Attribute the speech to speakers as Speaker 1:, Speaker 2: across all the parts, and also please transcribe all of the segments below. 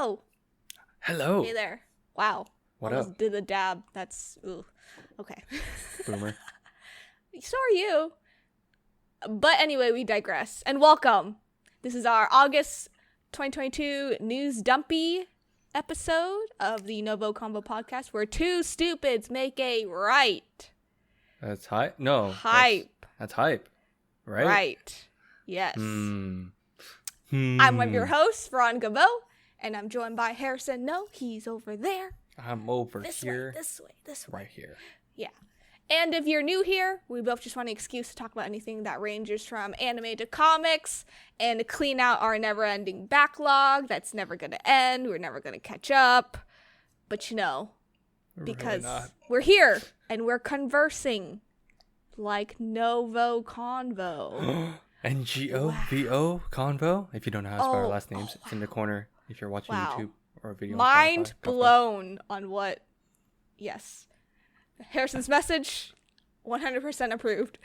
Speaker 1: Hello.
Speaker 2: Hello.
Speaker 1: Hey there. Wow.
Speaker 2: What
Speaker 1: Almost
Speaker 2: up?
Speaker 1: did the dab. That's okay.
Speaker 2: Boomer.
Speaker 1: So are you. But anyway, we digress. And welcome. This is our August 2022 News Dumpy episode of the NgoVo Convo podcast, where two stupids make a right.
Speaker 2: That's hype? No.
Speaker 1: Hype.
Speaker 2: That's hype. Right?
Speaker 1: Right. Yes. I'm one of your
Speaker 2: Hmm.
Speaker 1: hosts, NgoVo, and I'm joined by Harrison. No, he's over there.
Speaker 2: I'm over
Speaker 1: This
Speaker 2: here.
Speaker 1: way, this way, this way.
Speaker 2: Right here.
Speaker 1: Yeah. And if you're new here, we both just want an excuse to talk about anything that ranges from anime to comics and to clean out our never-ending backlog that's never going to end. We're never going to catch up. But you know, because we're here and we're conversing like NgoVo Convo.
Speaker 2: NgoVo Convo. If you don't know how to spell our last names, it's in the corner if you're watching YouTube or a video.
Speaker 1: Mind blown on what? Yes. Harrison's message, 100% approved.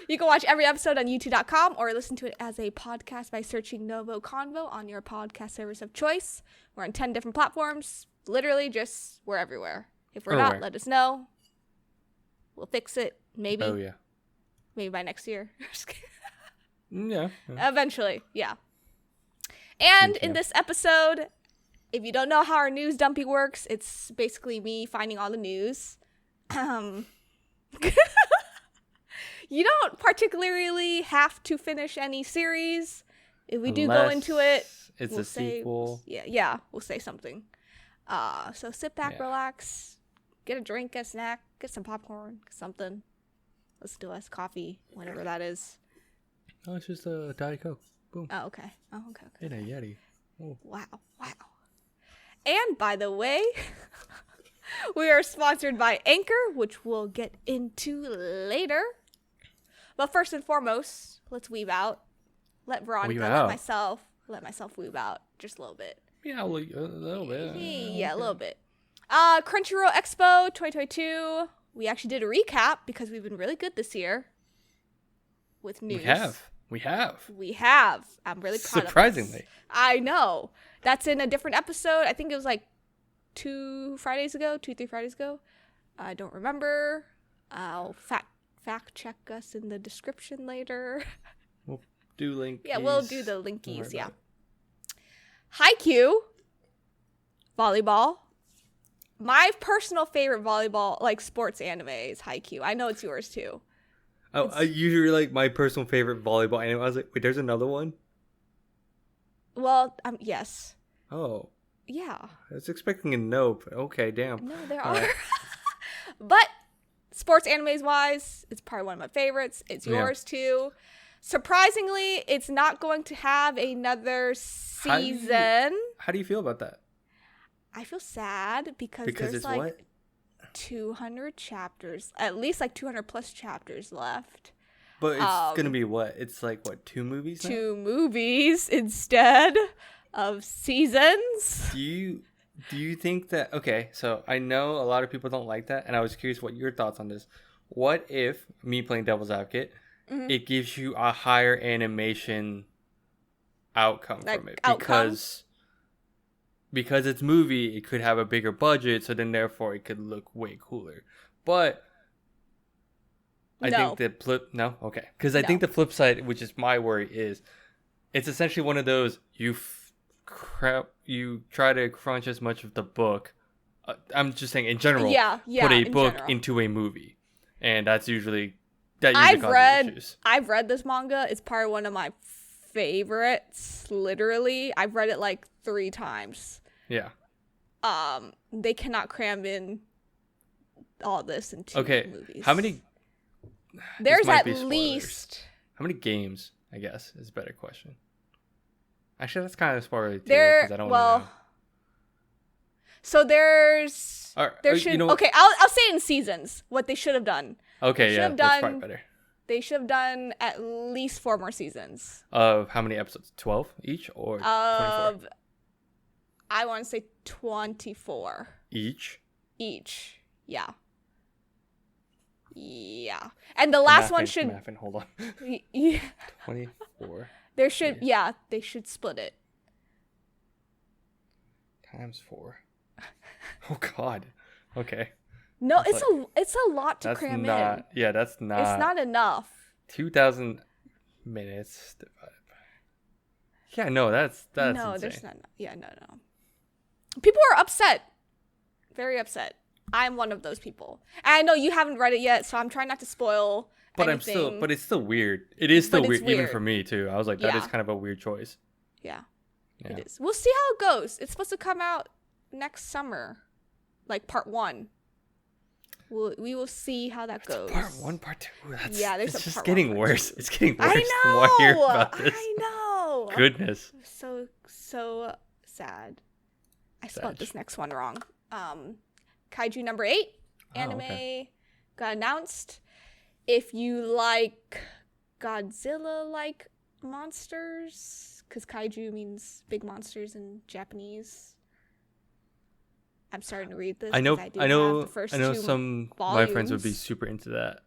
Speaker 1: You can watch every episode on youtube.com or listen to it as a podcast by searching NgoVo Convo on your podcast service of choice. We're on 10 different platforms. Literally just, we're everywhere. If we're not, let us know. We'll fix it. Maybe.
Speaker 2: Oh, yeah.
Speaker 1: Maybe by next year.
Speaker 2: Yeah.
Speaker 1: Eventually, yeah. And in this episode, if you don't know how our news dumpy works, it's basically me finding all the news. You don't particularly have to finish any series. If we do go into it,
Speaker 2: it's a sequel.
Speaker 1: Yeah, we'll say something. So sit back, relax, get a drink, get a snack, get some popcorn, something. Let's do us coffee, whenever that is.
Speaker 2: Oh, it's just a Diet Coke. Boom.
Speaker 1: Oh, okay.
Speaker 2: In a Yeti. Oh.
Speaker 1: Wow. And by the way, we are sponsored by Anchor, which we'll get into later. But first and foremost, let's weeb out. Let Veronica, let myself weeb out just a little bit.
Speaker 2: Yeah, a little bit.
Speaker 1: Yeah, a little bit. Crunchyroll Expo 2022. We actually did a recap because we've been really good this year with news.
Speaker 2: We have.
Speaker 1: I'm really proud of us.
Speaker 2: Surprisingly.
Speaker 1: I know. That's in a different episode. I think it was like 3 Fridays ago. I don't remember. I'll fact check us in the description later.
Speaker 2: We'll do linkies.
Speaker 1: Yeah, we'll do the linkies, yeah. Haikyuu. Volleyball. My personal favorite volleyball, like sports anime, is Haikyuu. I know it's yours too.
Speaker 2: Oh, you were like my personal favorite volleyball anime. I was like, wait, there's another one?
Speaker 1: Well, yes.
Speaker 2: Oh.
Speaker 1: Yeah.
Speaker 2: I was expecting a no, but okay, damn.
Speaker 1: No, there are. But sports animes wise, it's probably one of my favorites. It's yours too. Surprisingly, it's not going to have another season.
Speaker 2: How do you feel about that?
Speaker 1: I feel sad because there's
Speaker 2: it's
Speaker 1: like
Speaker 2: what?
Speaker 1: 200 chapters, at least like 200 plus chapters left.
Speaker 2: But it's gonna be what? It's like what, 2 movies now?
Speaker 1: 2 movies instead of seasons.
Speaker 2: Do you think that, okay, so I know a lot of people don't like that, and I was curious what your thoughts on this. What if, me playing devil's advocate, it gives you a higher animation outcome from it? Because it's movie, it could have a bigger budget, so then therefore it could look way cooler. But I think the I think the flip side, which is my worry, is it's essentially one of those you try to crunch as much of the book. I'm just saying in general. Put a book into a movie, and that's usually causes issues.
Speaker 1: I've read this manga. It's probably one of my favorites. Literally, I've read it like 3 times.
Speaker 2: Yeah.
Speaker 1: They cannot cram in all this into movies.
Speaker 2: How many?
Speaker 1: There's at least.
Speaker 2: How many games? I guess is a better question. Actually, that's kind of spoiler too, because I don't know.
Speaker 1: So there's.
Speaker 2: There
Speaker 1: should. Okay, I'll say in seasons what they should have done.
Speaker 2: Okay, that's probably better.
Speaker 1: They should have done at least 4 more seasons.
Speaker 2: Of how many episodes? 12 each or 24?
Speaker 1: I want to say 24.
Speaker 2: Each,
Speaker 1: yeah. And the last one should.
Speaker 2: Hold on. 24.
Speaker 1: They should split it.
Speaker 2: times 4. Oh God. Okay.
Speaker 1: No,
Speaker 2: That's
Speaker 1: it's a lot to
Speaker 2: that's
Speaker 1: cram
Speaker 2: not.
Speaker 1: in.
Speaker 2: Yeah, that's not.
Speaker 1: It's not enough.
Speaker 2: 2,000 minutes divided by. Yeah, no, that's
Speaker 1: No,
Speaker 2: insane.
Speaker 1: there's not. Yeah, no. People are upset. Very upset. I'm one of those people. And I know you haven't read it yet, so I'm trying not to spoil anything.
Speaker 2: But it's still weird. It is still
Speaker 1: But it's
Speaker 2: weird, even for me too. I was like, that is
Speaker 1: Yeah.
Speaker 2: kind of a weird choice.
Speaker 1: Yeah,
Speaker 2: Yeah.
Speaker 1: it is. We'll see how it goes. It's supposed to come out next summer, like part 1. We will see how that goes.
Speaker 2: Part 1, part 2.
Speaker 1: Yeah, there's
Speaker 2: it's
Speaker 1: a
Speaker 2: just
Speaker 1: part
Speaker 2: getting
Speaker 1: 1, part
Speaker 2: worse.
Speaker 1: 2.
Speaker 2: It's getting worse.
Speaker 1: I
Speaker 2: The more I hear
Speaker 1: know.
Speaker 2: about this.
Speaker 1: I know.
Speaker 2: Goodness.
Speaker 1: So sad. I spelled this next one wrong. Kaiju number 8 anime got announced. If you like Godzilla-like monsters, because kaiju means big monsters in Japanese. I'm starting to read this.
Speaker 2: I know.
Speaker 1: Have the first two
Speaker 2: some my friends would be
Speaker 1: volumes.
Speaker 2: super into that.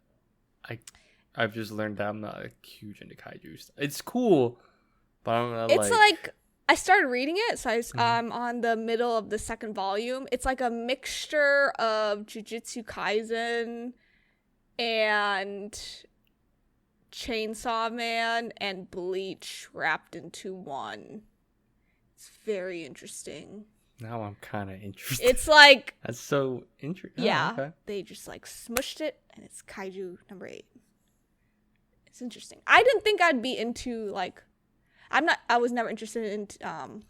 Speaker 2: I've just learned that I'm not huge into kaiju. It's cool, but I'm not
Speaker 1: It's like I started reading it, so I'm on the middle of the second volume. It's like a mixture of Jujutsu Kaisen and Chainsaw Man and Bleach wrapped into one. It's very interesting.
Speaker 2: Now I'm kind of interested.
Speaker 1: It's like
Speaker 2: That's so interesting.
Speaker 1: yeah,
Speaker 2: Oh, okay.
Speaker 1: they just like smushed it, and it's Kaiju number 8. It's interesting. I didn't think I'd be into like. I was never interested in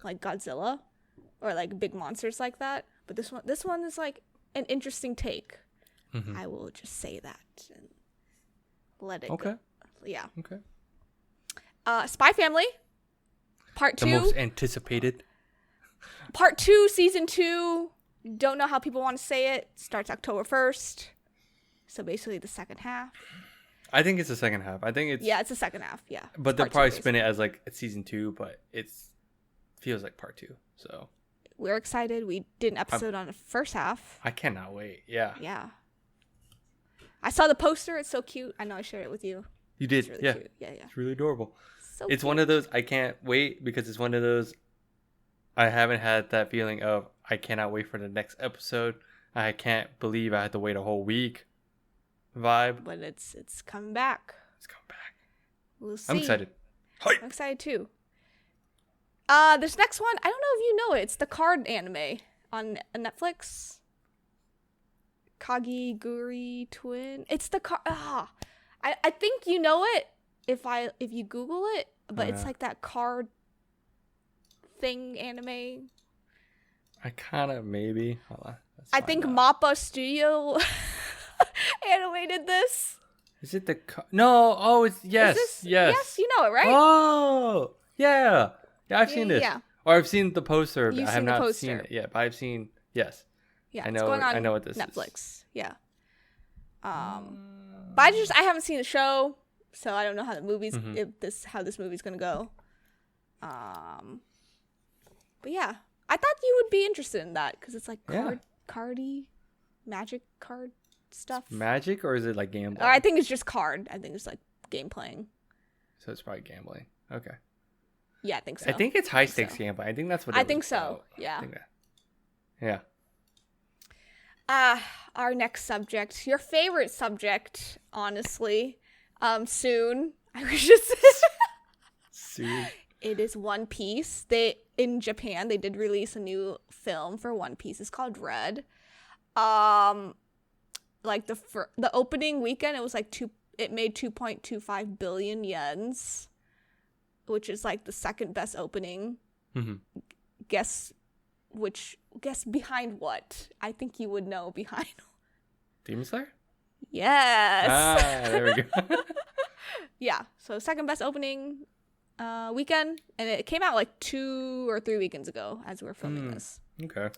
Speaker 1: like Godzilla or like big monsters like that. But this one is like an interesting take.
Speaker 2: Mhm.
Speaker 1: I will just say that and let it
Speaker 2: Okay.
Speaker 1: go. Yeah.
Speaker 2: Okay.
Speaker 1: Spy Family, part
Speaker 2: The
Speaker 1: 2.
Speaker 2: most anticipated.
Speaker 1: Part 2, season 2. Don't know how people want to say it. Starts October 1st. So basically the second half.
Speaker 2: I think it's the second half. I think it's
Speaker 1: Yeah, it's the second half. Yeah.
Speaker 2: But they'll probably spin it as like season 2, but it's feels like part 2. So
Speaker 1: we're excited. We did an episode on the first half.
Speaker 2: I cannot wait. Yeah.
Speaker 1: Yeah. I saw the poster. It's so cute. I know I shared it with you.
Speaker 2: You did.
Speaker 1: It's really
Speaker 2: Yeah.
Speaker 1: cute. Yeah.
Speaker 2: It's really adorable.
Speaker 1: So
Speaker 2: It's
Speaker 1: cute.
Speaker 2: one of those I can't wait because it's one of those I haven't had that feeling of I cannot wait for the next episode. I can't believe I had to wait a whole week vibe.
Speaker 1: But it's coming back.
Speaker 2: It's coming back.
Speaker 1: We'll see.
Speaker 2: I'm excited. Hype.
Speaker 1: I'm excited too. This next one, I don't know if you know it. It's the card anime on Netflix. Kagiguri Twin. It's the card. I think you know it if you Google it, but it's like that card thing anime.
Speaker 2: I kind of maybe. Hold on.
Speaker 1: I think Mappa Studio animated this.
Speaker 2: Is it the no? Oh, it's yes, yes.
Speaker 1: Yes, you know it, right?
Speaker 2: Oh, yeah. Yeah, I've seen this.
Speaker 1: Yeah.
Speaker 2: Or I've seen the poster.
Speaker 1: You've
Speaker 2: I have
Speaker 1: seen the
Speaker 2: not
Speaker 1: poster.
Speaker 2: seen it yet, but I've seen yes.
Speaker 1: Yeah,
Speaker 2: I
Speaker 1: it's
Speaker 2: know.
Speaker 1: going on
Speaker 2: I know what this
Speaker 1: Netflix.
Speaker 2: is.
Speaker 1: Yeah. But I haven't seen the show, so I don't know how the movies how this movie's gonna go. But yeah, I thought you would be interested in that because it's like cardy, magic card stuff.
Speaker 2: Magic, or is it like gambling?
Speaker 1: Or I think it's just card. I think it's like game playing.
Speaker 2: So it's probably gambling. Okay.
Speaker 1: Yeah, I think so.
Speaker 2: I think it's high stakes gambling. I think that's what.
Speaker 1: I think so. Yeah.
Speaker 2: Yeah.
Speaker 1: Our next subject, your favorite subject, honestly. Soon. I was just
Speaker 2: Soon.
Speaker 1: It is One Piece. In Japan, they did release a new film for One Piece. It's called Red. Like the opening weekend, it was like it made 2.25 billion yens, which is like the second best opening.
Speaker 2: Mm-hmm.
Speaker 1: Guess behind what? I think you would know behind.
Speaker 2: Demon Slayer?
Speaker 1: Yes.
Speaker 2: There we go.
Speaker 1: Yeah. So second best opening weekend, and it came out like 2 or 3 weekends ago as we were filming this.
Speaker 2: Okay.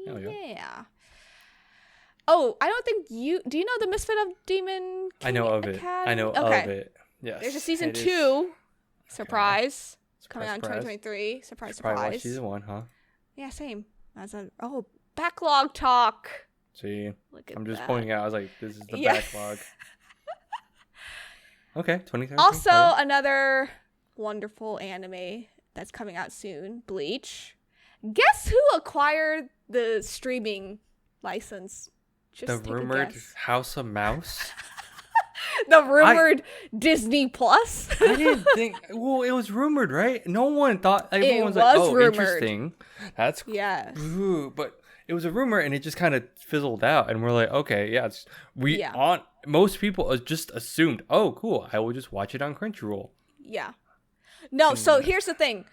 Speaker 2: Hell
Speaker 1: Yeah. Oh, I don't think do you know the Misfit of Demon King
Speaker 2: I know of it.
Speaker 1: Academy?
Speaker 2: I know of it. Yes.
Speaker 1: There's a season
Speaker 2: it is.
Speaker 1: 2. Surprise. Coming
Speaker 2: Surprise,
Speaker 1: out in
Speaker 2: surprise.
Speaker 1: 2023. Surprise,
Speaker 2: Probably watch
Speaker 1: surprise.
Speaker 2: season 1, huh?
Speaker 1: Yeah, same. Backlog talk.
Speaker 2: See,
Speaker 1: Look at
Speaker 2: I'm just
Speaker 1: that.
Speaker 2: pointing out. I was like, this is the
Speaker 1: Yeah.
Speaker 2: backlog. Okay, 2013.
Speaker 1: Also, another wonderful anime that's coming out soon, Bleach. Guess who acquired the streaming license? Just
Speaker 2: The
Speaker 1: take a
Speaker 2: rumored
Speaker 1: guess.
Speaker 2: House of Mouse?
Speaker 1: The rumored Disney Plus.
Speaker 2: I didn't think. Well, it was rumored, right? No one thought. Everyone was
Speaker 1: was
Speaker 2: like, "Oh,
Speaker 1: rumored.
Speaker 2: interesting." That's
Speaker 1: Yes.
Speaker 2: Ooh, but it was a rumor, and it just kind of fizzled out. And we're like, "Okay, yeah." Most people just assumed, "Oh, cool. I will just watch it on Crunchyroll."
Speaker 1: Yeah. No, so here's the thing.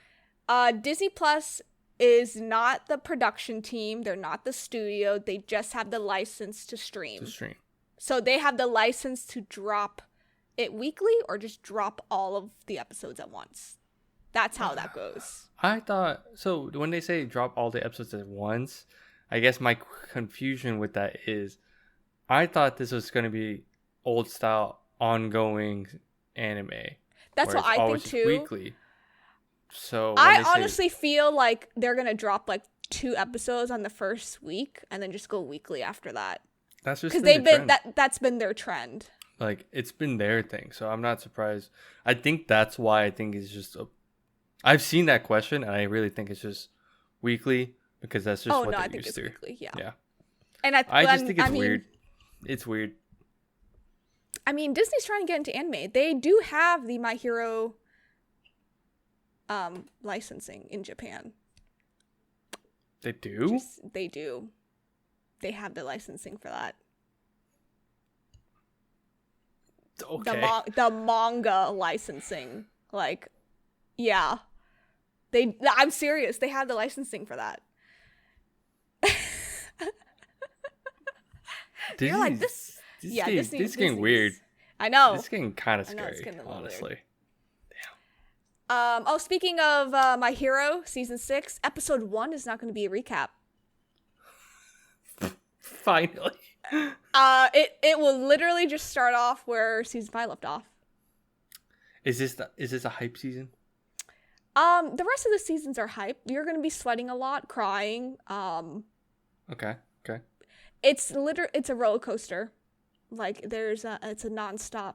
Speaker 1: Disney Plus is not the production team. They're not the studio. They just have the license to stream. So they have the license to drop it weekly or just drop all of the episodes at once. That's how that goes.
Speaker 2: I thought so. When they say drop all the episodes at once, I guess my confusion with that is, I thought this was going to be old style ongoing anime.
Speaker 1: That's what I think too.
Speaker 2: Weekly. So
Speaker 1: I honestly feel like they're gonna drop like 2 episodes on the first week and then just go weekly after that.
Speaker 2: That's just
Speaker 1: because that's been their trend.
Speaker 2: Like, it's been their thing, so I'm not surprised. I think that's why I think it's just I've seen that question, and I really think it's just weekly because that's just what they're used to.
Speaker 1: Weekly, yeah.
Speaker 2: Yeah.
Speaker 1: And
Speaker 2: I just think it's weird. It's weird.
Speaker 1: I mean, Disney's trying to get into anime. They do have the My Hero licensing in Japan.
Speaker 2: They do?
Speaker 1: They do. They have the licensing for that.
Speaker 2: Okay.
Speaker 1: The manga licensing. Like, yeah. I'm serious. They have the licensing for that. You're like, this
Speaker 2: is getting weird.
Speaker 1: I know.
Speaker 2: This is getting kind of scary, honestly.
Speaker 1: Damn. Speaking of My Hero season 6, episode 1 is not going to be a recap.
Speaker 2: Finally.
Speaker 1: It will literally just start off where season 5 left off.
Speaker 2: Is this a hype season?
Speaker 1: The rest of the seasons are hype. You're going to be sweating a lot, crying.
Speaker 2: Okay.
Speaker 1: It's a roller coaster. Like, it's a nonstop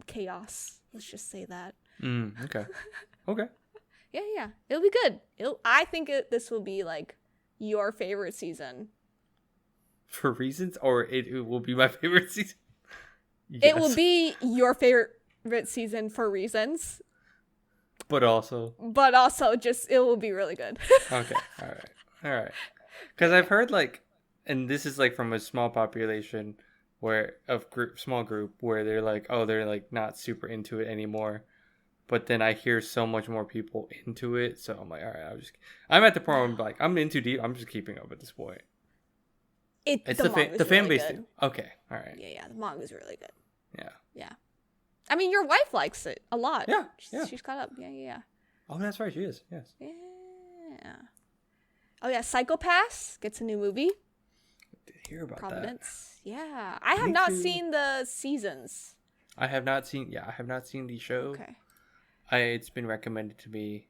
Speaker 1: chaos. Let's just say that.
Speaker 2: Okay. Okay.
Speaker 1: Yeah. It'll be good. I think this will be like your favorite season.
Speaker 2: For reasons, or it will be my favorite season? Yes.
Speaker 1: It will be your favorite season for reasons.
Speaker 2: But also
Speaker 1: just, it will be really good.
Speaker 2: Okay. All right. Because I've heard, like, and this is like from a small population small group where they're like, oh, they're like not super into it anymore. But then I hear so much more people into it, so I'm like, all right, I'm at the point where I'm like, I'm in too deep. I'm just keeping up at this point.
Speaker 1: It's
Speaker 2: the fan
Speaker 1: really
Speaker 2: base.
Speaker 1: Good.
Speaker 2: Okay, all right.
Speaker 1: Yeah, the manga's really good.
Speaker 2: Yeah.
Speaker 1: I mean, your wife likes it a lot.
Speaker 2: Yeah.
Speaker 1: She's caught up. Yeah.
Speaker 2: Oh, that's right. She is. Yes.
Speaker 1: Yeah. Oh yeah, Psycho-Pass gets a new movie.
Speaker 2: Did hear about
Speaker 1: Providence. That? Yeah, I have not seen the seasons.
Speaker 2: I have not seen the show.
Speaker 1: Okay.
Speaker 2: It's been recommended to me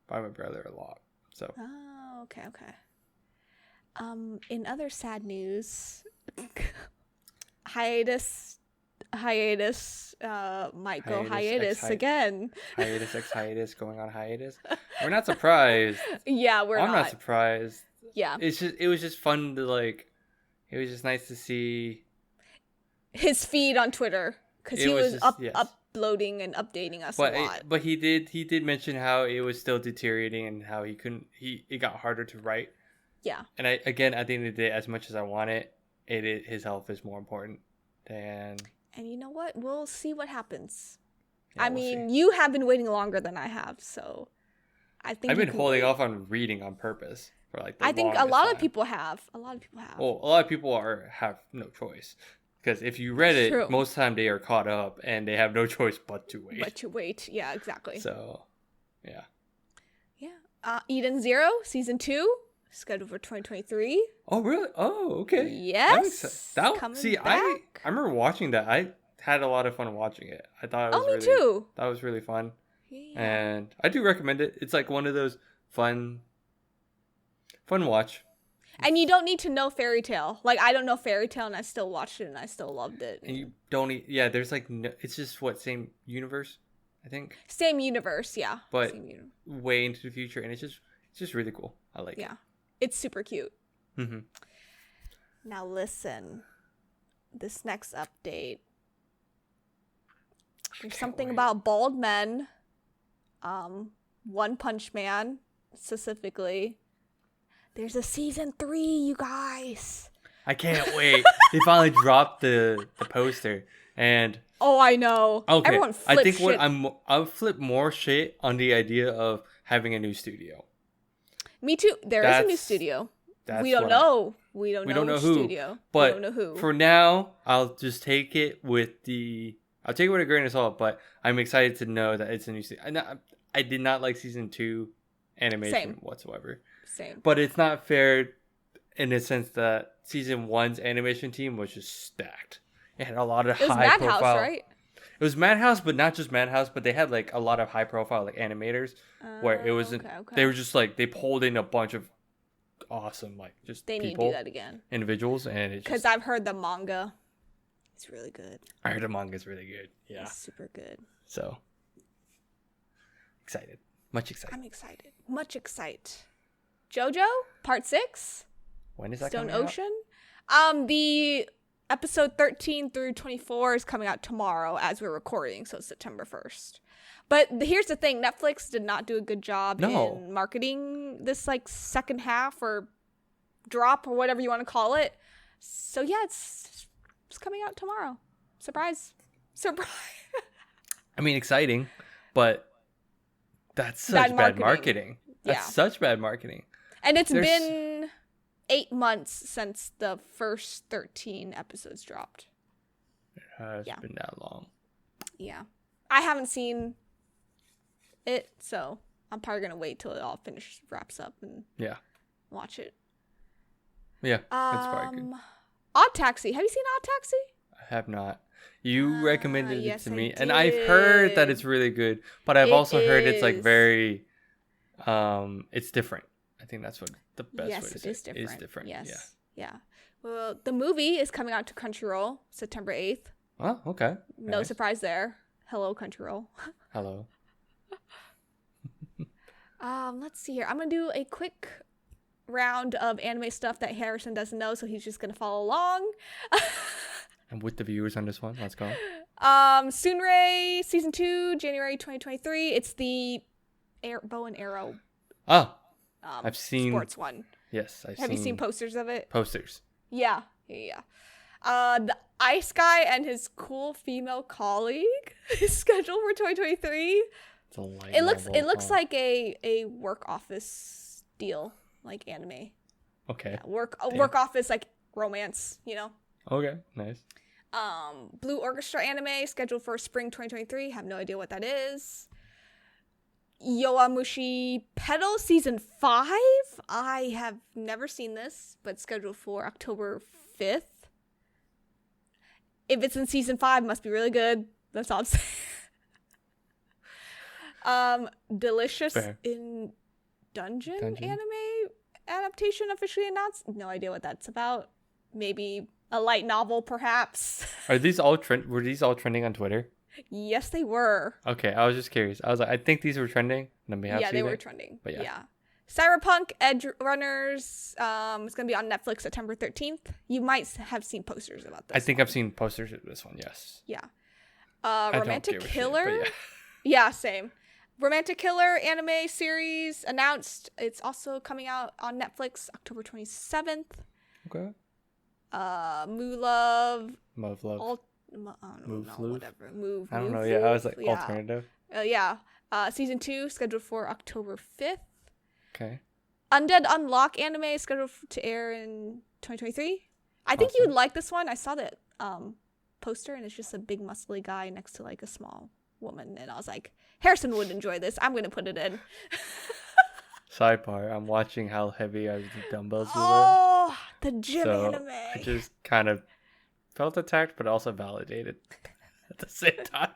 Speaker 2: by my brother a lot. So.
Speaker 1: Oh, okay. In other sad news, hiatus might go hiatus again.
Speaker 2: Hiatus going on hiatus. We're not surprised.
Speaker 1: Yeah,
Speaker 2: I'm not surprised.
Speaker 1: Yeah.
Speaker 2: It was just fun to, like, it was just nice to see
Speaker 1: his feed on Twitter, because he was uploading and updating us a lot.
Speaker 2: But he did mention how it was still deteriorating and how it got harder to write.
Speaker 1: Yeah.
Speaker 2: And at the end of the day, as much as I want it, his health is more important than.
Speaker 1: And you know what? We'll see what happens.
Speaker 2: Yeah,
Speaker 1: I mean, you have been waiting longer than I have, so I think
Speaker 2: I've been holding off on reading on purpose for like.
Speaker 1: I think a lot of people have. Well,
Speaker 2: a lot of people have no choice, because if you read it, most of the time they are caught up and they have no choice but to wait.
Speaker 1: Yeah, exactly.
Speaker 2: So, yeah.
Speaker 1: Yeah. Eden Zero season 2 scheduled for 2023.
Speaker 2: Oh really? Oh, okay.
Speaker 1: Yes.
Speaker 2: I remember watching that. I had a lot of fun watching it. I thought it was
Speaker 1: me too.
Speaker 2: That was really fun.
Speaker 1: Yeah.
Speaker 2: And I do recommend it. It's like one of those fun watch.
Speaker 1: And you don't need to know Fairy Tail. Like, I don't know Fairy Tail, and I still watched it, and I still loved it.
Speaker 2: And you don't there's like no, it's just same universe. I think.
Speaker 1: Same universe, yeah.
Speaker 2: But
Speaker 1: Same
Speaker 2: way into the future, and it's just really cool. I like it.
Speaker 1: Yeah. It's super cute.
Speaker 2: Mm-hmm.
Speaker 1: Now listen. This next update. There's something about bald men. One Punch Man, specifically. There's a season 3, you guys.
Speaker 2: I can't wait. They finally dropped the poster, and
Speaker 1: oh, I know.
Speaker 2: Okay,
Speaker 1: everyone flips
Speaker 2: I think
Speaker 1: shit.
Speaker 2: I'll flip more shit on the idea of having a new studio.
Speaker 1: Me too. There is a new studio. We don't know. We don't know which
Speaker 2: who.
Speaker 1: Studio.
Speaker 2: But
Speaker 1: we don't know who.
Speaker 2: For now, I'll just take it with a grain of salt. But I'm excited to know that it's a new studio. I did not like season 2 animation whatsoever.
Speaker 1: Same.
Speaker 2: But it's not fair in the sense that season 1's animation team was just stacked. It had a lot of high profile. It was Madhouse, right? It was Madhouse, but not just Madhouse, but they had like a lot of high profile like animators where it wasn't. Okay. They were just like they pulled in a bunch of awesome like just
Speaker 1: they
Speaker 2: people,
Speaker 1: need to do that again.
Speaker 2: Individuals, and it's
Speaker 1: because I've heard the manga. It's really good.
Speaker 2: I heard the manga is really good. Yeah,
Speaker 1: it's super good. So
Speaker 2: excited, much excited.
Speaker 1: I'm excited, much excited. JoJo Part 6.
Speaker 2: When is that
Speaker 1: Stone
Speaker 2: coming
Speaker 1: Ocean? Out? The episode 13 through 24 is coming out tomorrow as we're recording, so it's September 1st. But here's the thing, Netflix did not do a good job in marketing this like second half or drop or whatever you want to call it. So yeah, it's coming out tomorrow. Surprise.
Speaker 2: I mean, exciting, but that's such bad marketing. That's such bad marketing.
Speaker 1: And it's been 8 months since the first 13 episodes dropped.
Speaker 2: It has been that long.
Speaker 1: Yeah. I haven't seen it, so I'm probably going to wait till it all wraps up and watch it.
Speaker 2: Yeah, that's probably good.
Speaker 1: Odd Taxi. Have you seen Odd Taxi?
Speaker 2: I have not. You recommended it to me, and I've heard that it's really good, but I've also heard it's like very, it's different. I think that's what the best way to say it. It is different. Yes. Yeah.
Speaker 1: Well, the movie is coming out to Crunchyroll September 8th.
Speaker 2: Oh, okay.
Speaker 1: No surprise there. Hello, Crunchyroll.
Speaker 2: Hello.
Speaker 1: Let's see here. I'm going to do a quick round of anime stuff that Harrison doesn't know, so he's just going to follow along.
Speaker 2: And with the viewers on this one, let's go.
Speaker 1: Sunray Season 2, January 2023. It's the bow and arrow.
Speaker 2: Oh. I've seen
Speaker 1: sports one.
Speaker 2: Yes,
Speaker 1: Have you seen posters of it?
Speaker 2: Posters.
Speaker 1: Yeah. The ice guy and his cool female colleague is scheduled for 2023. It's a light it looks like a work office deal, like anime.
Speaker 2: Okay.
Speaker 1: Yeah, work office like romance,
Speaker 2: Okay, nice.
Speaker 1: Blue Orchestra anime scheduled for spring 2023. Have no idea what that is. Yowamushi Pedal Season 5. I have never seen this, but scheduled for October 5th. If it's in Season 5, it must be really good. That's all I'm saying. Delicious in Dungeon anime adaptation officially announced. No idea what that's about. Maybe a light novel, perhaps.
Speaker 2: Were these all trending on Twitter?
Speaker 1: Yes, they were.
Speaker 2: Okay, I was just curious. I was like, I think these were trending.
Speaker 1: They were trending. But yeah. Cyberpunk Edge Runners is going to be on Netflix September 13th. You might have seen posters about this.
Speaker 2: I think I've seen posters of this one, yes.
Speaker 1: Yeah. Romantic Killer. Yeah, same. Romantic Killer anime series announced. It's also coming out on Netflix October 27th.
Speaker 2: Okay.
Speaker 1: Move Love.
Speaker 2: Whatever. I don't know. Yeah, I was like alternative.
Speaker 1: Season 2 scheduled for October 5th.
Speaker 2: Okay.
Speaker 1: Undead Unlock anime is scheduled to air in 2023. I think you would like this one. I saw that poster, and it's just a big muscly guy next to like a small woman, and I was like, Harrison would enjoy this. I'm gonna put it in.
Speaker 2: Sidebar: I'm watching how heavy are the dumbbells you
Speaker 1: lift. The gym anime.
Speaker 2: I just kind of felt attacked, but also validated at the same time.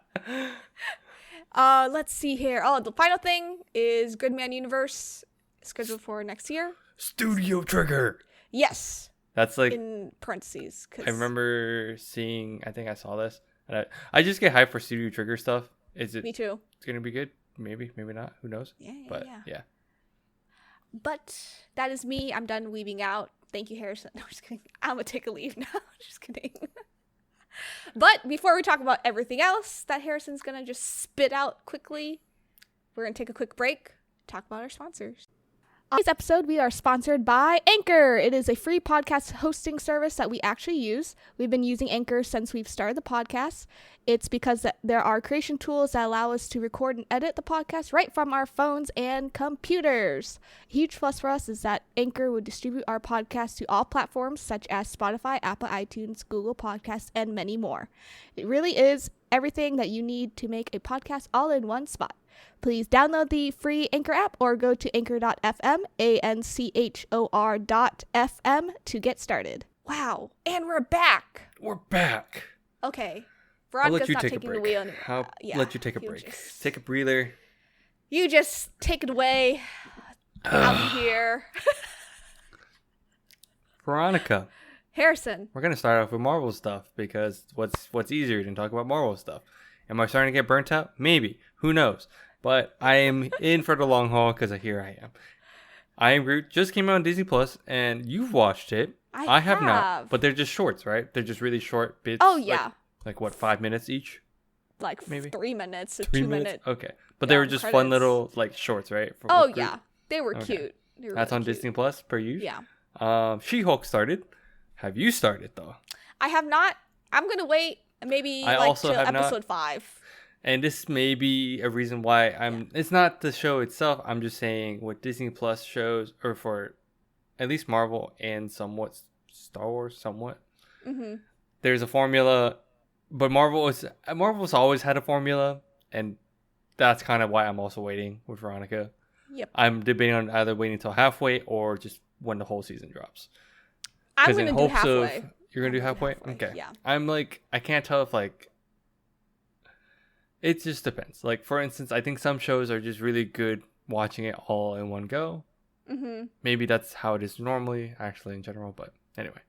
Speaker 1: Let's see here. The final thing is Gridman Universe, scheduled for next year.
Speaker 2: Studio Trigger.
Speaker 1: Yes.
Speaker 2: That's like
Speaker 1: in parentheses.
Speaker 2: I remember seeing. I think I saw this. And I just get hyped for Studio Trigger stuff. Is it?
Speaker 1: Me too.
Speaker 2: It's gonna be good. Maybe not. Who knows? But yeah.
Speaker 1: But that is me. I'm done leaving out. Thank you, Harrison. No, I'm just kidding. I'm gonna take a leave now. Just kidding. But before we talk about everything else that Harrison's gonna just spit out quickly, we're gonna take a quick break, talk about our sponsors. On today's episode, we are sponsored by Anchor. It is a free podcast hosting service that we actually use. We've been using Anchor since we've started the podcast. It's because there are creation tools that allow us to record and edit the podcast right from our phones and computers. A huge plus for us is that Anchor would distribute our podcast to all platforms such as Spotify, Apple iTunes, Google Podcasts, and many more. It really is everything that you need to make a podcast all in one spot. Please download the free Anchor app or go to anchor.fm, anchor.fm to get started. Wow. And we're back.
Speaker 2: We're back.
Speaker 1: Okay.
Speaker 2: I'll let
Speaker 1: Veronica's
Speaker 2: you
Speaker 1: not
Speaker 2: take a
Speaker 1: taking the
Speaker 2: break.
Speaker 1: wheel anymore.
Speaker 2: I'll let you take a break. Take a breather.
Speaker 1: You just take it away. Out here.
Speaker 2: Veronica.
Speaker 1: Harrison.
Speaker 2: We're gonna start off with Marvel stuff because what's easier than talk about Marvel stuff? Am I starting to get burnt out? Maybe. Who knows? But I am in for the long haul because here I am. I Am Groot just came out on Disney Plus, and you've watched it. I have not. But they're just shorts, right? They're just really short bits.
Speaker 1: Oh, yeah.
Speaker 2: Like what, 5 minutes each?
Speaker 1: Like maybe 3 minutes or
Speaker 2: 3
Speaker 1: 2
Speaker 2: minutes?
Speaker 1: minutes.
Speaker 2: Okay. But they were just fun little like shorts, right?
Speaker 1: Oh, yeah. They were cute. They were
Speaker 2: That's on
Speaker 1: cute.
Speaker 2: Disney Plus per usual.
Speaker 1: Yeah.
Speaker 2: She-Hulk started. Have you started though?
Speaker 1: I have not. I'm gonna wait maybe till episode 5.
Speaker 2: And this may be a reason why it's not the show itself. I'm just saying what Disney Plus shows, or for at least Marvel and somewhat Star Wars,
Speaker 1: Mm-hmm.
Speaker 2: There's a formula, but Marvel's always had a formula, and that's kind of why I'm also waiting with Veronica.
Speaker 1: Yep.
Speaker 2: I'm debating on either waiting until halfway or just when the whole season drops.
Speaker 1: I'm gonna do halfway.
Speaker 2: You're gonna do halfway? Okay.
Speaker 1: Yeah.
Speaker 2: I'm like, I can't tell if like. It just depends. Like, for instance, I think some shows are just really good watching it all in one go.
Speaker 1: Mm-hmm.
Speaker 2: Maybe that's how it is normally, actually, in general. But anyway,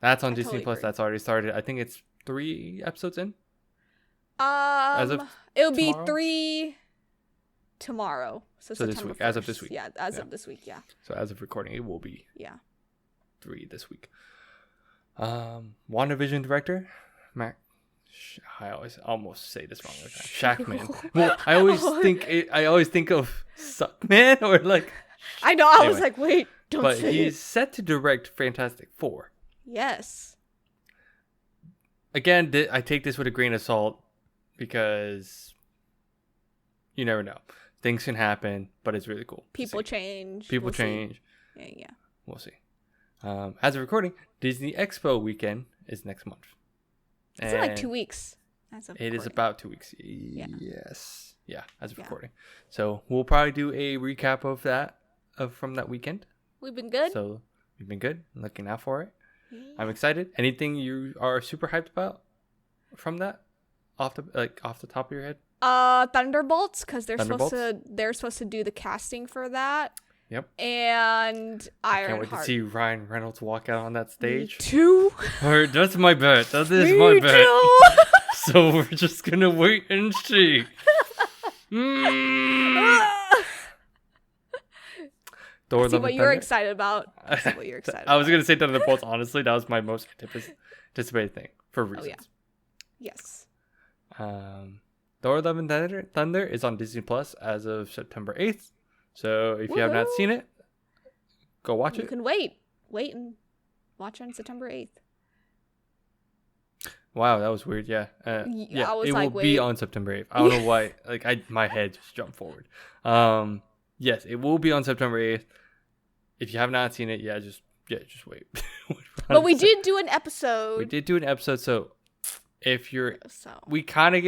Speaker 2: that's on Disney Plus. That's already started. I think it's 3 episodes in.
Speaker 1: It'll be 3 tomorrow. So
Speaker 2: this week. 1st. As of this week.
Speaker 1: Yeah, of this week. Yeah.
Speaker 2: So as of recording, it will be 3 this week. WandaVision director, Mac. I almost say this wrong every time. Shackman. Well, I always think of Suckman or like.
Speaker 1: I know. I was like, wait, don't say it.
Speaker 2: But he's set to direct Fantastic Four.
Speaker 1: Yes.
Speaker 2: Again, I take this with a grain of salt because you never know. Things can happen, but it's really cool.
Speaker 1: People change.
Speaker 2: People change.
Speaker 1: Yeah.
Speaker 2: We'll see. As of recording, Disney Expo weekend is next month.
Speaker 1: It's in like 2 weeks.
Speaker 2: It is about 2 weeks. Yeah. Yes. Yeah, as of recording. So we'll probably do a recap of that, from that weekend.
Speaker 1: We've been good.
Speaker 2: So we've been good. Looking out for it. Yeah. I'm excited. Anything you are super hyped about from that? Off the top of your head?
Speaker 1: Thunderbolts, because they're supposed to do the casting for that.
Speaker 2: Yep.
Speaker 1: And Ironheart.
Speaker 2: Can't wait to see Ryan Reynolds walk out on that stage.
Speaker 1: Me too.
Speaker 2: That's my bet. That is my bet.
Speaker 1: Too.
Speaker 2: So we're just gonna wait and see.
Speaker 1: See what you're excited about.
Speaker 2: I was gonna say Thunderbolts. Honestly, that was my most anticipated thing for reasons.
Speaker 1: Oh yeah. Yes.
Speaker 2: Thor: Love and Thunder is on Disney Plus as of September 8th. So if you have not seen it, go watch it.
Speaker 1: You can wait and watch on September 8th.
Speaker 2: Wow, that was weird. Yeah, it will be on September 8th. I don't know why. Like my head just jumped forward. Yes, it will be on September 8th. If you have not seen it, just wait.
Speaker 1: But we did do an episode.
Speaker 2: So if we kind of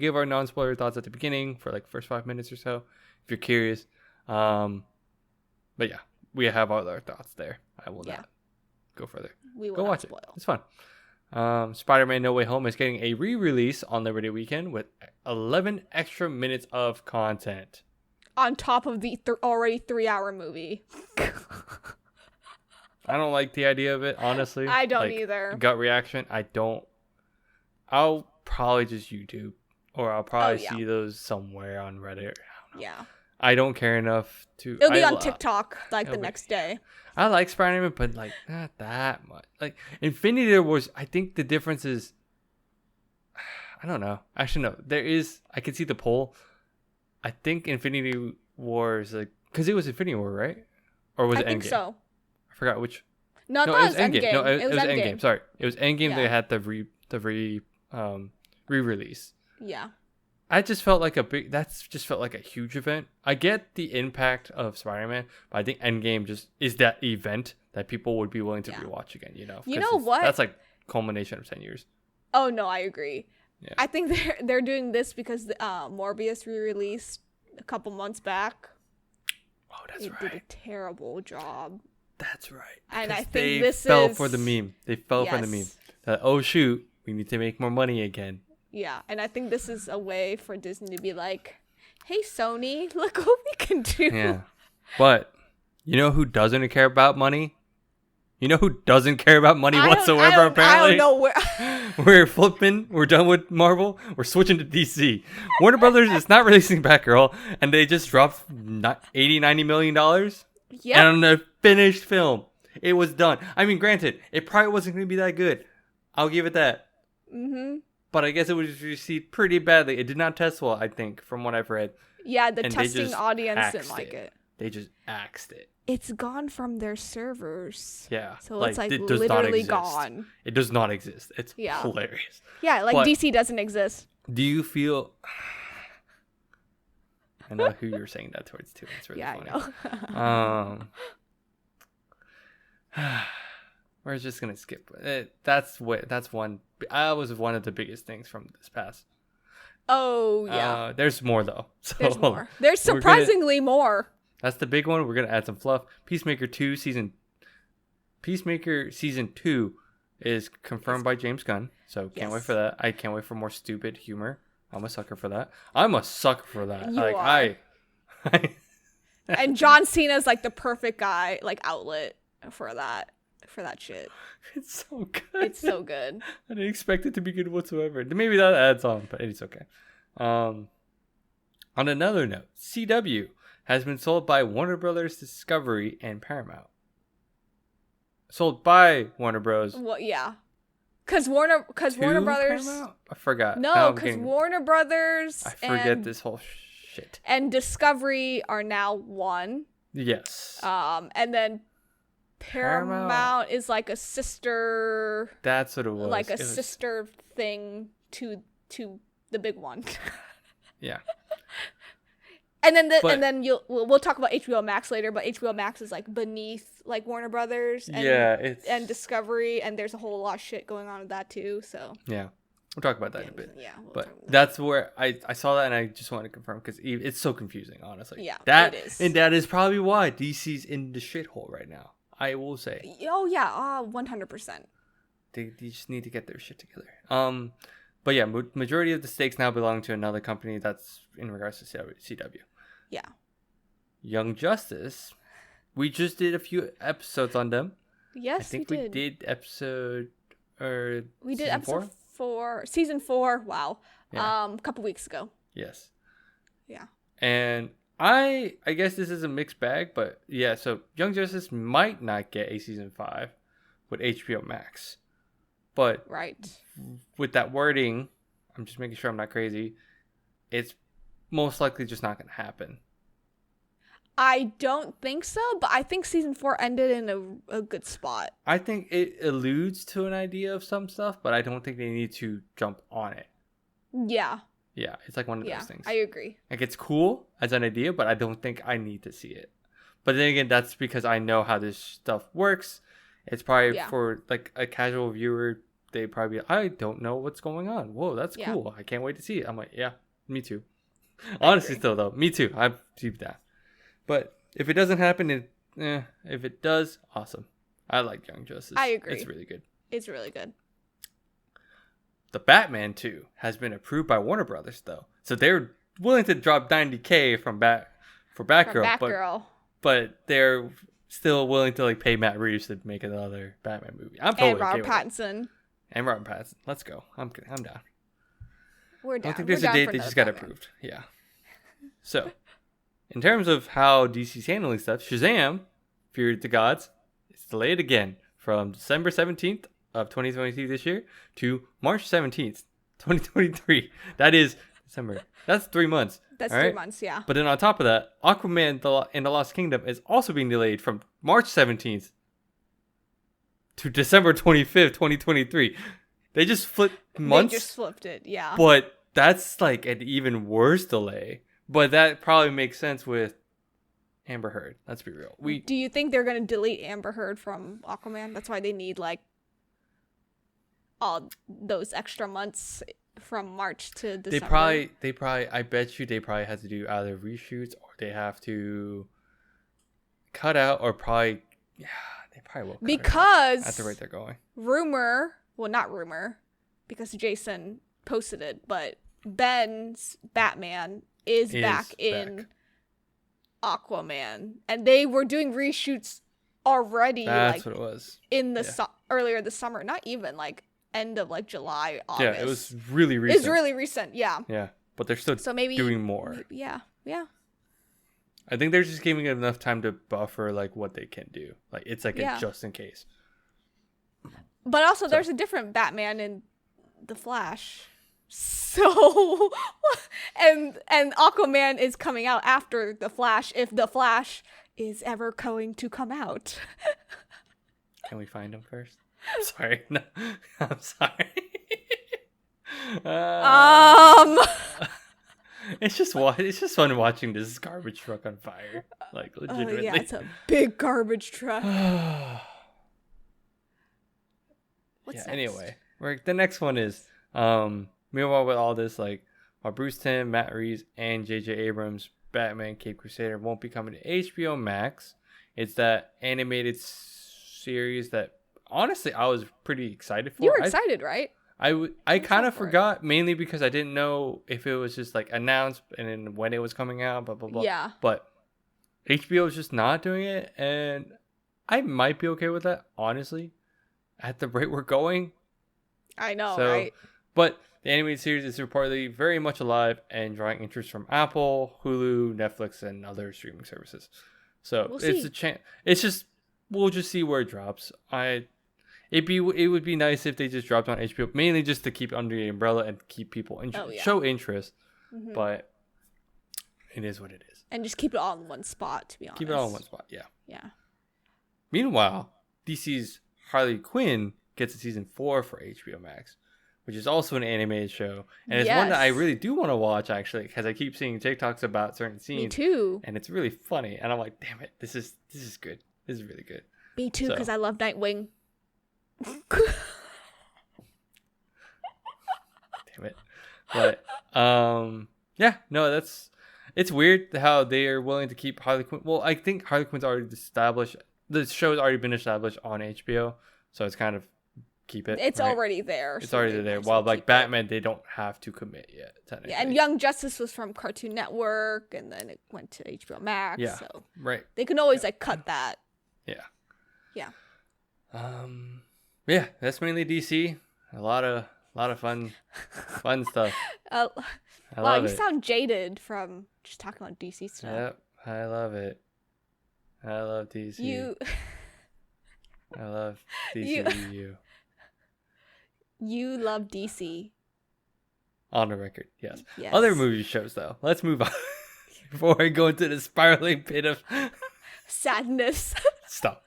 Speaker 2: give our non-spoiler thoughts at the beginning for like first 5 minutes or so. If you're curious. But yeah, we have all our thoughts there. I will not go further.
Speaker 1: We will
Speaker 2: go watch
Speaker 1: spoil.
Speaker 2: It. It's fun. Spider-Man No Way Home is getting a re-release on Liberty Weekend with 11 extra minutes of content.
Speaker 1: On top of the already 3-hour movie.
Speaker 2: I don't like the idea of it, honestly.
Speaker 1: I don't either.
Speaker 2: Gut reaction, I don't. I'll probably just YouTube or I'll probably see those somewhere on Reddit. I don't know.
Speaker 1: Yeah.
Speaker 2: I don't care enough to.
Speaker 1: It'll be on TikTok like the next day.
Speaker 2: I like Spider-Man, but like not that much. Like Infinity Wars, I think the difference is. I don't know. Actually, no. There is. I can see the poll. I think Infinity Wars, like, because it was Infinity War, right? Or was it Endgame? I think
Speaker 1: so.
Speaker 2: I forgot which.
Speaker 1: No, it was Endgame.
Speaker 2: No, it was
Speaker 1: Endgame.
Speaker 2: Endgame. Sorry, it was Endgame. They had the re-release.
Speaker 1: Yeah.
Speaker 2: That just felt like a huge event. I get the impact of Spider-Man, but I think Endgame just is that event that people would be willing to rewatch again. You know.
Speaker 1: You know what?
Speaker 2: That's like culmination of 10 years.
Speaker 1: Oh no, I agree.
Speaker 2: Yeah.
Speaker 1: I think they're doing this because Morbius re-released a couple months back.
Speaker 2: Oh, that's right.
Speaker 1: It did a terrible job.
Speaker 2: That's right.
Speaker 1: And I
Speaker 2: they
Speaker 1: think this
Speaker 2: fell for the meme. They fell for the meme. Oh shoot, we need to make more money again.
Speaker 1: Yeah, and I think this is a way for Disney to be like, "Hey Sony, look what we can do."
Speaker 2: Yeah, but you know who doesn't care about money? You know who doesn't care about money whatsoever? Apparently,
Speaker 1: I don't know where.
Speaker 2: We're flipping. We're done with Marvel. We're switching to DC. Warner Brothers is not releasing Batgirl, and they just dropped $80-90 million.
Speaker 1: Yeah,
Speaker 2: on a finished film. It was done. I mean, granted, it probably wasn't going to be that good. I'll give it that.
Speaker 1: Mm-hmm.
Speaker 2: But I guess it was received pretty badly. It did not test well, I think, from what I've read.
Speaker 1: Yeah, the testing audience didn't like it.
Speaker 2: They just axed it.
Speaker 1: It's gone from their servers.
Speaker 2: Yeah.
Speaker 1: So it's like literally gone.
Speaker 2: It does not exist. It's hilarious.
Speaker 1: Yeah, like but DC doesn't exist.
Speaker 2: Do you feel... I know who you're saying that towards too. It's really funny. I know. We're just gonna skip it. That's one. That was one of the biggest things from this past.
Speaker 1: Oh yeah.
Speaker 2: There's more though. So
Speaker 1: there's more. There's surprisingly more.
Speaker 2: That's the big one. We're gonna add some fluff. Peacemaker season 2 is confirmed by James Gunn. So can't wait for that. I can't wait for more stupid humor. I'm a sucker for that.
Speaker 1: You are. And John Cena's like the perfect guy, like outlet for that shit.
Speaker 2: It's so good.
Speaker 1: It's so good.
Speaker 2: I didn't expect it to be good whatsoever. Maybe that adds on, but it's okay. On another note, CW has been sold by Warner Brothers Discovery and Paramount. Sold by Warner Bros.
Speaker 1: Well, yeah. Because Warner Brothers.
Speaker 2: Paramount? I forgot.
Speaker 1: No, because Warner Brothers.
Speaker 2: I forget this whole shit.
Speaker 1: And Discovery are now one.
Speaker 2: Yes.
Speaker 1: And then Paramount is like a sister.
Speaker 2: That's what it was.
Speaker 1: Like sister thing to the big one.
Speaker 2: Yeah.
Speaker 1: And then we'll talk about HBO Max later, but HBO Max is like beneath like Warner Brothers and Discovery, and there's a whole lot of shit going on with that too. So
Speaker 2: yeah, we'll talk about that in a bit.
Speaker 1: Yeah,
Speaker 2: but that's where I saw that, and I just wanted to confirm because it's so confusing, honestly.
Speaker 1: Yeah,
Speaker 2: it
Speaker 1: is,
Speaker 2: and that is probably why DC's in the shithole right now. I will say.
Speaker 1: Oh yeah, 100%.
Speaker 2: They just need to get their shit together. But yeah, majority of the stakes now belong to another company. That's in regards to CW.
Speaker 1: Yeah.
Speaker 2: Young Justice. We just did a few episodes on them.
Speaker 1: Yes,
Speaker 2: I think we did episode
Speaker 1: episode 4, season 4. Wow. Yeah. A couple weeks ago.
Speaker 2: Yes.
Speaker 1: Yeah.
Speaker 2: And I guess this is a mixed bag, but yeah. So Young Justice might not get a season 5 with HBO Max, but
Speaker 1: right.
Speaker 2: With that wording, I'm just making sure I'm not crazy. It's most likely just not going to happen.
Speaker 1: I don't think so, but I think season 4 ended in a good spot.
Speaker 2: I think it alludes to an idea of some stuff, but I don't think they need to jump on it.
Speaker 1: Yeah.
Speaker 2: Yeah, it's like one of those things.
Speaker 1: I agree.
Speaker 2: Like, it's cool as an idea, but I don't think I need to see it. But then again, that's because I know how this stuff works. It's probably for like a casual viewer, they probably be, I don't know what's going on. Whoa, that's cool. I can't wait to see it. I'm like, yeah, me too. Honestly, still though, me too. I deep that. But if it doesn't happen, if it does, awesome. I like Young Justice.
Speaker 1: I agree.
Speaker 2: It's really good.
Speaker 1: It's really good.
Speaker 2: The Batman 2 has been approved by Warner Brothers, though. So they're willing to drop $90K for Batgirl. But they're still willing to like pay Matt Reeves to make another Batman movie. I'm totally
Speaker 1: and Robert Pattinson.
Speaker 2: And Robert Pattinson. Let's go. I'm down.
Speaker 1: We're
Speaker 2: I
Speaker 1: down.
Speaker 2: don't think there's
Speaker 1: We're
Speaker 2: a
Speaker 1: down
Speaker 2: date.
Speaker 1: for
Speaker 2: They
Speaker 1: another
Speaker 2: just got
Speaker 1: program.
Speaker 2: approved. Yeah. So, in terms of how DC's handling stuff, Shazam, Fury of the Gods, is delayed again from December 17th of 2022 this year to March 17th, 2023. That is December. That's 3 months.
Speaker 1: That's
Speaker 2: all
Speaker 1: 3
Speaker 2: right?
Speaker 1: months, yeah.
Speaker 2: But then on top of that, Aquaman and the Lost Kingdom is also being delayed from March 17th to December 25th, 2023. They just flipped months.
Speaker 1: They just flipped it, yeah.
Speaker 2: But that's like an even worse delay. But that probably makes sense with Amber Heard. Let's be real.
Speaker 1: Do you think they're going to delete Amber Heard from Aquaman? That's why they need like all those extra months from March to December.
Speaker 2: They probably I bet you they probably have to do either reshoots or they have to cut out or probably they probably will cut
Speaker 1: because
Speaker 2: it at the rate they're going.
Speaker 1: Not rumor, because Jason posted it, but Ben's Batman is back in Aquaman, and they were doing reshoots already.
Speaker 2: That's what it was
Speaker 1: in the earlier this summer. Not even like end of like July, August.
Speaker 2: Yeah, it was really recent.
Speaker 1: It's really recent. Yeah.
Speaker 2: Yeah, but they're still doing more.
Speaker 1: Yeah.
Speaker 2: I think they're just giving it enough time to buffer like what they can do. Like it's like a just in case.
Speaker 1: But also, there's a different Batman in The Flash. So, and Aquaman is coming out after The Flash, if The Flash is ever going to come out.
Speaker 2: Can we find him first? I'm sorry. No, I'm sorry. It's just fun watching this garbage truck on fire. Like legitimately.
Speaker 1: Yeah, it's a big garbage truck. What's next?
Speaker 2: Anyway, the next one is meanwhile with all this, like while Bruce Timm, Matt Reeves, and J.J. Abrams' Batman Cape Crusader won't be coming to HBO Max. It's that animated series that honestly I was pretty excited for.
Speaker 1: You were excited, right?
Speaker 2: I kind of forgot, mainly because I didn't know if it was just like announced and then when it was coming out, blah blah blah.
Speaker 1: Yeah.
Speaker 2: But HBO is just not doing it, and I might be okay with that, honestly. At the rate we're going.
Speaker 1: I know, right?
Speaker 2: But the animated series is reportedly very much alive and drawing interest from Apple, Hulu, Netflix, and other streaming services. So it's a chance. It's just we'll just see where it drops. It would be nice if they just dropped on HBO, mainly just to keep under the umbrella and keep people show interest. Mm-hmm. But it is what it is.
Speaker 1: And just keep it all in one spot, to be honest.
Speaker 2: Keep it all in one spot, yeah.
Speaker 1: Yeah.
Speaker 2: Meanwhile, DC's Harley Quinn gets a season 4 for HBO Max, which is also an animated show, and it's one that I really do want to watch, actually, because I keep seeing TikToks about certain scenes.
Speaker 1: Me too.
Speaker 2: And it's really funny, and I'm like, damn it, this is good. This is really good.
Speaker 1: Me too, because I love Nightwing.
Speaker 2: Damn it. But it's weird how they are willing to keep Harley Quinn. Well, I think Harley Quinn's already established. The show's already been established on HBO, so it's kind of keep it.
Speaker 1: It's already there.
Speaker 2: It's already there. While like Batman, they don't have to commit yet. Technically.
Speaker 1: Yeah, and Young Justice was from Cartoon Network, and then it went to HBO Max.
Speaker 2: Yeah,
Speaker 1: so
Speaker 2: right.
Speaker 1: They can always like cut that.
Speaker 2: Yeah.
Speaker 1: Yeah.
Speaker 2: Yeah, that's mainly DC. A lot of fun stuff.
Speaker 1: Wow, you sound jaded from just talking about DC stuff.
Speaker 2: Yep, I love it. I love DC. I love DCU.
Speaker 1: You love DC.
Speaker 2: On the record, yes. Other movie shows, though. Let's move on before I go into the spiraling pit of
Speaker 1: sadness.
Speaker 2: Stop.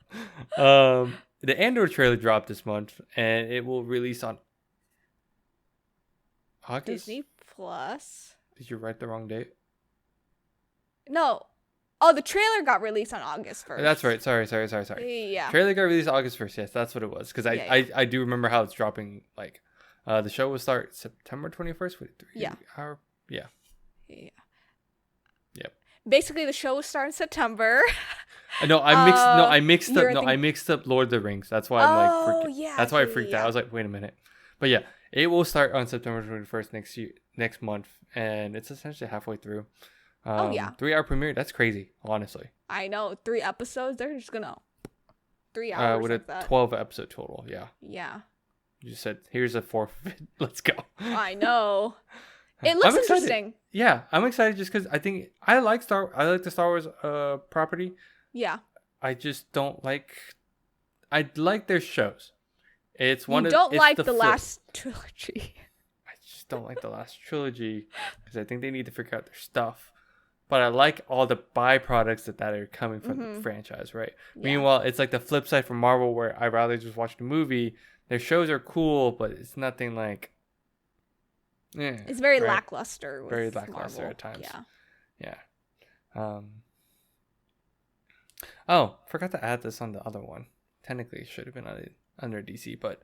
Speaker 2: The Andor trailer dropped this month, and it will release on August?
Speaker 1: Disney Plus.
Speaker 2: Did you write the wrong date?
Speaker 1: No. Oh, the trailer got released on August 1st.
Speaker 2: That's right. Sorry.
Speaker 1: Yeah.
Speaker 2: Trailer got released August 1st. Yes, that's what it was. Because I do remember how it's dropping. Like, the show will start September 21st.
Speaker 1: Yeah.
Speaker 2: Yeah.
Speaker 1: Yep. Basically, the show will start in September.
Speaker 2: I mixed up Lord of the Rings. That's why I'm like, that's why I freaked out. I was like, wait a minute. But yeah, it will start on September 21st next month, and it's essentially halfway through. 3-hour premiere. That's crazy, honestly.
Speaker 1: I know. 3 episodes. They're just gonna 3 hours
Speaker 2: with
Speaker 1: like
Speaker 2: a
Speaker 1: that.
Speaker 2: 12 episode total. Yeah.
Speaker 1: Yeah.
Speaker 2: You just said, here's a 4th of it. Let's go.
Speaker 1: I know. It looks interesting.
Speaker 2: Yeah, I'm excited just because I think I like the Star Wars property.
Speaker 1: Yeah.
Speaker 2: I just don't like. I like their shows. It's one
Speaker 1: you
Speaker 2: of.
Speaker 1: don't
Speaker 2: it's
Speaker 1: like
Speaker 2: the
Speaker 1: last trilogy.
Speaker 2: I just don't like the last trilogy because I think they need to figure out their stuff. But I like all the byproducts that are coming from the franchise, right? Yeah. Meanwhile, it's like the flip side from Marvel, where I'd rather just watch the movie. Their shows are cool, but it's nothing like. Yeah,
Speaker 1: it's very lackluster.
Speaker 2: Very lackluster
Speaker 1: Marvel.
Speaker 2: at times.
Speaker 1: Yeah.
Speaker 2: Oh, forgot to add this on the other one. Technically, it should have been under DC, but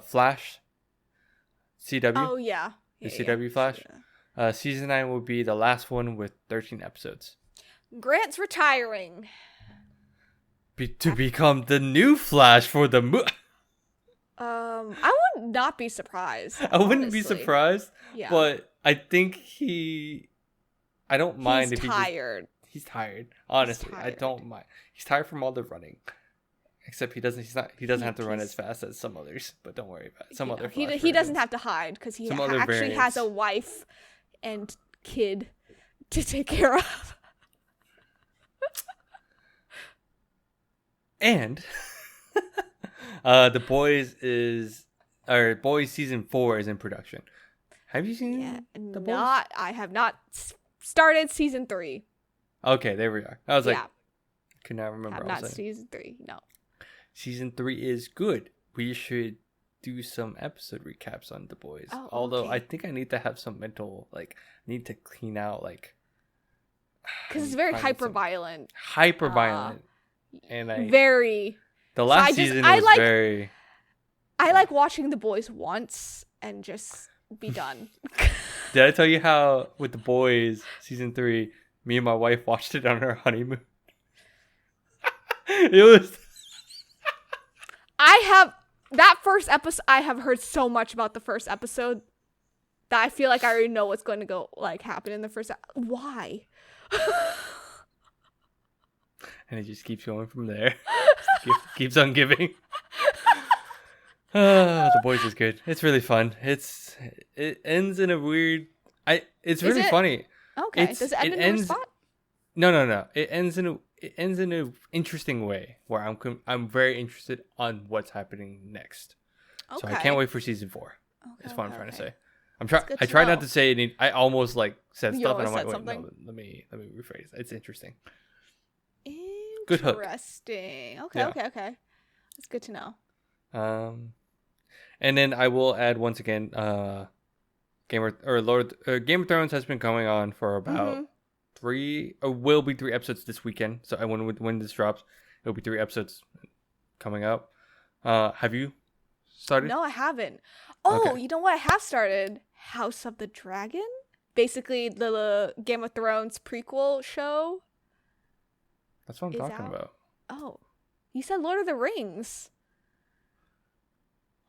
Speaker 2: Flash, CW.
Speaker 1: Oh yeah.
Speaker 2: The CW Flash. Yeah. Season 9 will be the last one with 13 episodes.
Speaker 1: Grant's retiring.
Speaker 2: To become the new Flash for the movie.
Speaker 1: I would not be surprised.
Speaker 2: I wouldn't be surprised.
Speaker 1: Yeah.
Speaker 2: But I think I don't mind if
Speaker 1: tired.
Speaker 2: He's tired. Honestly, I don't mind. He's tired from all the running. Except he doesn't have to run as fast as some others. But don't worry about it. Some other Flash
Speaker 1: he doesn't have to hide because he actually has a wife and kid to take care of.
Speaker 2: And The Boys season 4 is in production. Have you seen The Boys?
Speaker 1: I have not started season 3.
Speaker 2: Okay, there we are. I was like, could not remember.
Speaker 1: Not season 3. No.
Speaker 2: Season 3 is good. We should do some episode recaps on The Boys.
Speaker 1: Oh,
Speaker 2: although
Speaker 1: okay.
Speaker 2: I think I need to have some mental need to clean out
Speaker 1: because it's very hyper-violent.
Speaker 2: Hyper-violent. And
Speaker 1: the
Speaker 2: last season was very.
Speaker 1: I like watching The Boys once and just be done.
Speaker 2: Did I tell you how with The Boys season 3, me and my wife watched it on our honeymoon? It was.
Speaker 1: That first episode. I have heard so much about the first episode that I feel like I already know what's going to go happen in the first. Why?
Speaker 2: And it just keeps going from there. Keeps on giving. The Boys is good. It's really fun. It ends in a weird. It's really funny.
Speaker 1: Okay. Does it end in a spot?
Speaker 2: No. It ends in an interesting way where I'm very interested on what's happening next. Okay. So I can't wait for season 4. That's what I'm trying to say. I try not to say it. I almost said stuff and I'm like, wait, no, let me rephrase. It's interesting. Good hook.
Speaker 1: Interesting. Okay. That's good to know.
Speaker 2: And then I will add once again, Game of Thrones has been going on for about 3 episodes this weekend. So when this drops, it'll be 3 episodes coming up. Have you started?
Speaker 1: No, I haven't. Oh, okay. You know what? I have started House of the Dragon. Basically, the Game of Thrones prequel show.
Speaker 2: That's what I'm talking about.
Speaker 1: Oh, you said Lord of the Rings.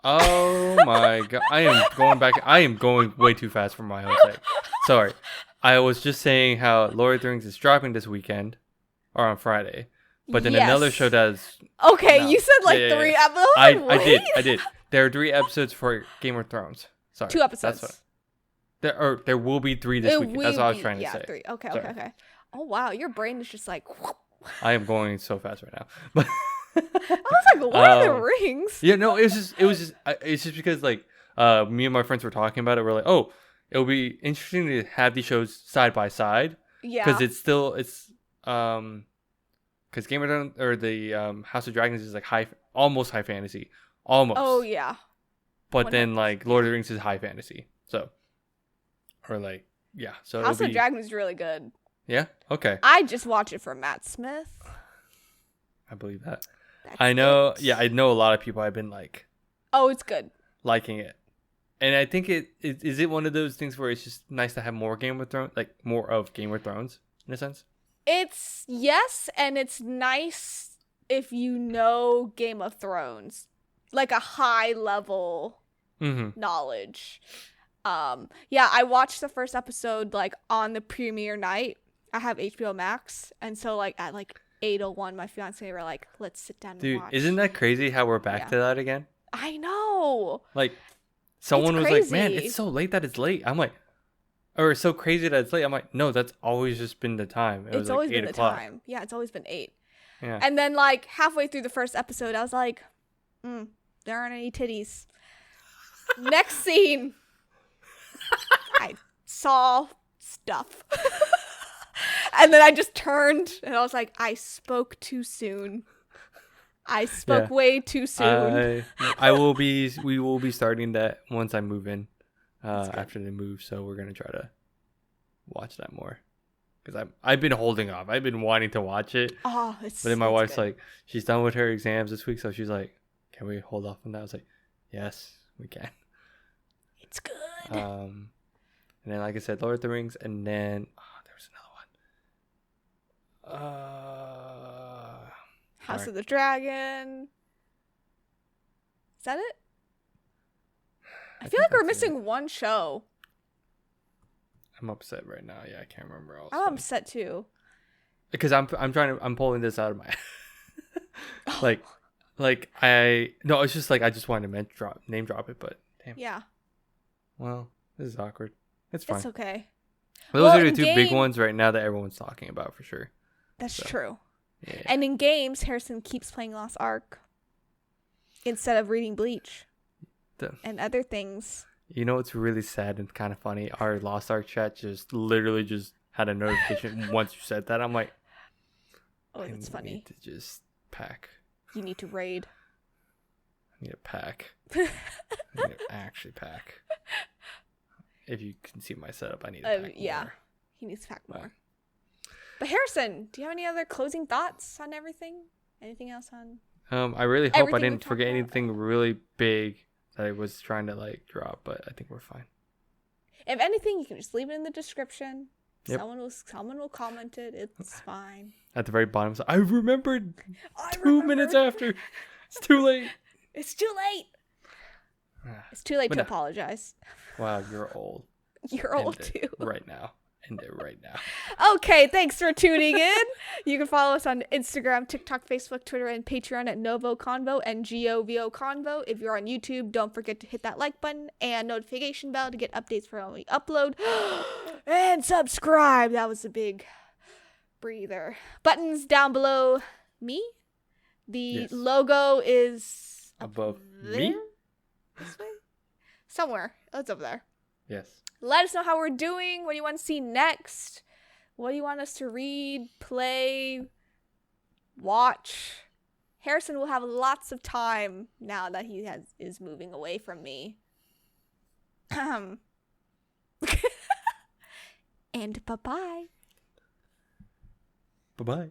Speaker 2: Oh my god! I am going way too fast for my own sake. Sorry. I was just saying how Lord of the Rings is dropping this weekend or on Friday, but then another show does.
Speaker 1: Okay, you said 3 episodes.
Speaker 2: I did. There are 3 episodes for Game of Thrones. Sorry,
Speaker 1: 2 episodes.
Speaker 2: There will be 3 this weekend. That's what I was trying to say.
Speaker 1: 3. Okay. Oh wow, your brain is just like.
Speaker 2: I am going so fast right now, but.
Speaker 1: I was like, Lord of the Rings.
Speaker 2: Yeah, no, it's just because me and my friends were talking about it. We're like, oh, it'll be interesting to have these shows side by side.
Speaker 1: Yeah.
Speaker 2: Because because Game of Thrones or the House of Dragons is almost high fantasy, almost.
Speaker 1: Oh yeah.
Speaker 2: But 100%. Then Lord of the Rings is high fantasy, so so
Speaker 1: House of Dragons is really good.
Speaker 2: Yeah. Okay.
Speaker 1: I just watch it for Matt Smith.
Speaker 2: I believe that. I know. Yeah, I know a lot of people have been
Speaker 1: oh, it's good.
Speaker 2: Liking it. And I think is it one of those things where it's just nice to have more Game of Thrones, more of Game of Thrones in a sense?
Speaker 1: It's yes, and it's nice if you know Game of Thrones, a high level knowledge. I watched the first episode on the premiere night. I have HBO Max, and so at 8:01, my fiance were like, "Let's sit down and watch."
Speaker 2: Dude, isn't that crazy how we're back to that again?
Speaker 1: I know.
Speaker 2: Someone was like, "Man, it's so late that it's late." I'm like, or it's so crazy that it's late. I'm like, no, that's always just been the time. It was
Speaker 1: It's
Speaker 2: like
Speaker 1: always
Speaker 2: 8
Speaker 1: been the
Speaker 2: o'clock.
Speaker 1: time. Yeah, it's always been 8.
Speaker 2: Yeah.
Speaker 1: And then like halfway through the first episode, I was like, there aren't any titties. Next scene, I saw stuff. And then I just turned and I was like, I spoke too soon. I spoke way too soon.
Speaker 2: We will be starting that once I move in, after they move. So we're going to try to watch that more. Because I've been holding off. I've been wanting to watch it.
Speaker 1: Oh,
Speaker 2: but then my wife's
Speaker 1: good.
Speaker 2: like, she's done with her exams this week. So she's like, can we hold off on that? I was like, yes, we can.
Speaker 1: It's good.
Speaker 2: And then, like I said, Lord of the Rings. And then, there was another one.
Speaker 1: House of the Dragon. Is that it? I feel like we're missing one show.
Speaker 2: I'm upset right now. Yeah, I can't remember else.
Speaker 1: I'm upset too.
Speaker 2: Because I'm pulling this out of my it's just like I just wanted to name drop it, but damn.
Speaker 1: Yeah.
Speaker 2: Well, this is awkward. It's fine.
Speaker 1: It's okay.
Speaker 2: Those are the two big ones right now that everyone's talking about for sure.
Speaker 1: That's true.
Speaker 2: Yeah.
Speaker 1: And in games, Harrison keeps playing Lost Ark instead of reading Bleach and other things.
Speaker 2: You know what's really sad and kind of funny? Our Lost Ark chat just literally just had a notification once you said that. I'm like,
Speaker 1: oh, that's funny.
Speaker 2: I need to just pack.
Speaker 1: You need to raid.
Speaker 2: I need to pack. I need to actually pack. If you can see my setup, I need to pack more.
Speaker 1: He needs to pack more. But Harrison, do you have any other closing thoughts on everything? Anything else on?
Speaker 2: I really hope I didn't forget anything really big that I was trying to like drop, but I think we're fine.
Speaker 1: If anything, you can just leave it in the description.
Speaker 2: Yep.
Speaker 1: Someone will comment it. It's fine.
Speaker 2: At the very bottom, so I remembered 2 minutes after. It's too late.
Speaker 1: It's too late. It's too late to apologize.
Speaker 2: Wow, you're old.
Speaker 1: You're old too.
Speaker 2: Right now. End it right now.
Speaker 1: Okay, thanks for tuning in. You can follow us on Instagram, TikTok, Facebook, Twitter, and Patreon at NgoVo Convo and NgoVo Convo. If you're on YouTube, don't forget to hit that like button and notification bell to get updates for when we upload. And subscribe. That was a big breather. Buttons down below me. The logo is
Speaker 2: above
Speaker 1: there?
Speaker 2: me?
Speaker 1: This way? Somewhere. It's over there.
Speaker 2: Yes.
Speaker 1: Let us know how we're doing. What do you want to see next? What do you want us to read, play, watch? Harrison will have lots of time now that he is moving away from me. And bye-bye.
Speaker 2: Bye-bye.